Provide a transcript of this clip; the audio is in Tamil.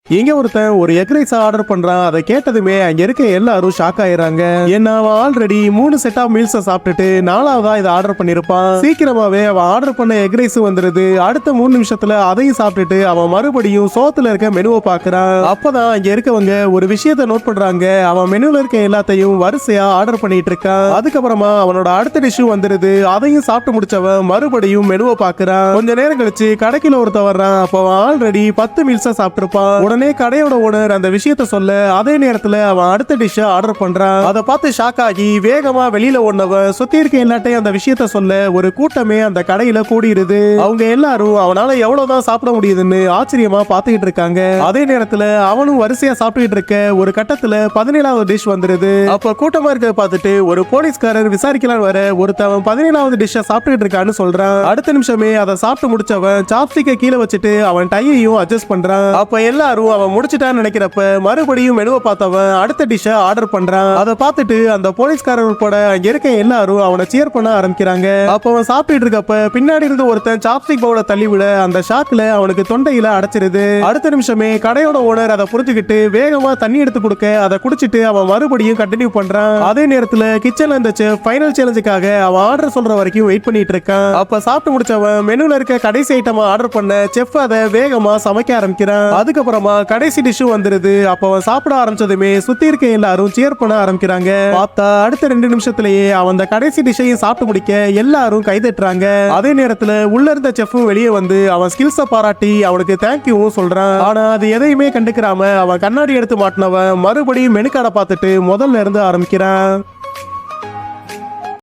இங்க ஒருத்தன் ஒரு எக் ரைஸ் ஆர்டர் பண்றான். அதை கேட்டதுமே அங்க இருக்க எல்லாரும் ஷாக் ஆயிடுறாங்க. ஏன்னா அவன் ஆல்ரெடி 3 செட் ஆஃப் மீல்ஸ் சாப்பிட்டுட்டு 4வதா இதை ஆர்டர் பண்ணிருப்பான். சீக்கிரமாவே அவன் ஆர்டர் பண்ண எக் ரைஸ் வந்துருது. அடுத்த 3 நிமிஷத்துல அதையும் சாப்பிட்டுட்டு அவன் மறுபடியும் சோத்துல இருக்க மெனுவை பாக்குறான். அப்பதான் அங்க இருக்கவங்க ஒரு விஷயத்த நோட் பண்றாங்க. அவன் மெனுல இருக்க எல்லாத்தையும் வரிசையா ஆர்டர் பண்ணிட்டு இருக்கான். அதுக்கப்புறமா அவனோட அடுத்த டிஷ்ஷும் வந்துருது. அதையும் சாப்பிட்டு முடிச்சவன் மறுபடியும் மெனுவை பாக்குறான். கொஞ்ச நேரம் கழிச்சு கடைக்குள்ள ஒருத்தன் வர்றான். அப்ப அவன் ஆல்ரெடி 10 மீல்ஸா சாப்பிட்டிருப்பான். உடனே கடையோட ஓனர் அந்த விஷயத்த சொல்ல அதே நேரத்துல அவன் அடுத்த டிஷ் ஆர்டர் பண்றான். அதை பார்த்து ஷாக் ஆகி வேகமா வெளியில ஓடினவன் சுத்தி இருக்க எல்லாட்டையும் அந்த விஷயத்த சொல்ல ஒரு கூட்டமே அந்த கடையில கூடிருது. அவங்க எல்லாரும் அவனால எவ்வளவுதான் சாப்பிட முடியுதுன்னு ஆச்சரியமா பாத்துக்கிட்டு இருக்காங்க. அதே நேரத்துல அவனும் வரிசையா சாப்பிட்டுட்டு இருக்க ஒரு கட்டத்துல 17வது டிஷ் வந்துருது. அப்ப கூட்டமா இருக்க பார்த்துட்டு ஒரு போலீஸ்காரர் விசாரிக்கலாம் வர ஒருத்தவன் 17வது டிஷ் சாப்பிட்டுட்டு இருக்கான்னு சொல்றான். அடுத்த நிமிஷமே அதை சாப்பிட்டு முடிச்சவன் சாப்ஸ்டிக்கை கீழே வச்சுட்டு அவன் டையையும் அட்ஜஸ்ட் பண்றான். அப்ப எல்லாரும் அவன் முடிச்சிட்டான்னு நினைக்கிறப்ப மறுபடியும் மெனுவை பார்த்தவன் அடுத்த டிஷ் ஆர்டர் பண்றான். அதை பார்த்துட்டு அந்த போலீஸ்காரர் உட்பட அங்க இருக்க எல்லாரும் அவனை சியர் பண்ண ஆரம்பிக்கிறாங்க. அப்ப அவன் சாப்பிட்டு இருக்கப்ப பின்னாடி இருந்து ஒருத்தன் சாப்ஸ்டிக் பவுல தள்ளி விட அந்த ஷாக்ல அவனுக்கு தொண்டையில அடைச்சிருது. அடுத்த நிமிஷமே கடையோட ஓனர் அதை புரிஞ்சுக்கிட்டு வேகமா தண்ணி எடுத்து கொடுக்க அதை குடிச்சிட்டு அவன் மறுபடியும் கண்டினியூ பண்றான். அதே நேரத்துல கிச்சன்ல இருந்த செஃப் ஃபைனல் சேலஞ்சுக்காக அவன் ஆர்டர் சொல்ற வரைக்கும் வெயிட் பண்ணிட்டு இருக்கான். அப்ப சாப்பிட்டு முடிச்சவன் மெனுல இருக்க கடைசி ஐட்டமா ஆர்டர் பண்ண செஃப் அதை வேகமா சமைக்க ஆரம்பிக்கிறான். அதுக்கப்புறமா கடைசி டிஷ்ஷும் வந்துருது. அப்ப அவன் சாப்பிட ஆரம்பிச்சதுமே சுத்தி இருக்க எல்லாரும் சியர் பண்ண ஆரம்பிக்கிறாங்க. பார்த்தா அடுத்த 2 நிமிஷத்திலேயே அவன் அந்த கடைசி டிஷ்ஷையும் சாப்பிட்டு முடிக்க எல்லாரும் கைதட்டுறாங்க. அதே நேரத்துல உள்ள இருந்த செஃப்பும் வெளியே வந்து அவன் ஸ்கில்ஸை பாராட்டி அவனுக்கு தேங்க்யூவும் சொல்றான். ஆனா அது எதையுமே கண்டுக்கிறாம அவன் கண்ணாடி எடுத்து மாட்டினவன் மறுபடியும் மெனு கார்டை பார்த்துட்டு முதல்ல இருந்து ஆரம்பிக்கிறான்.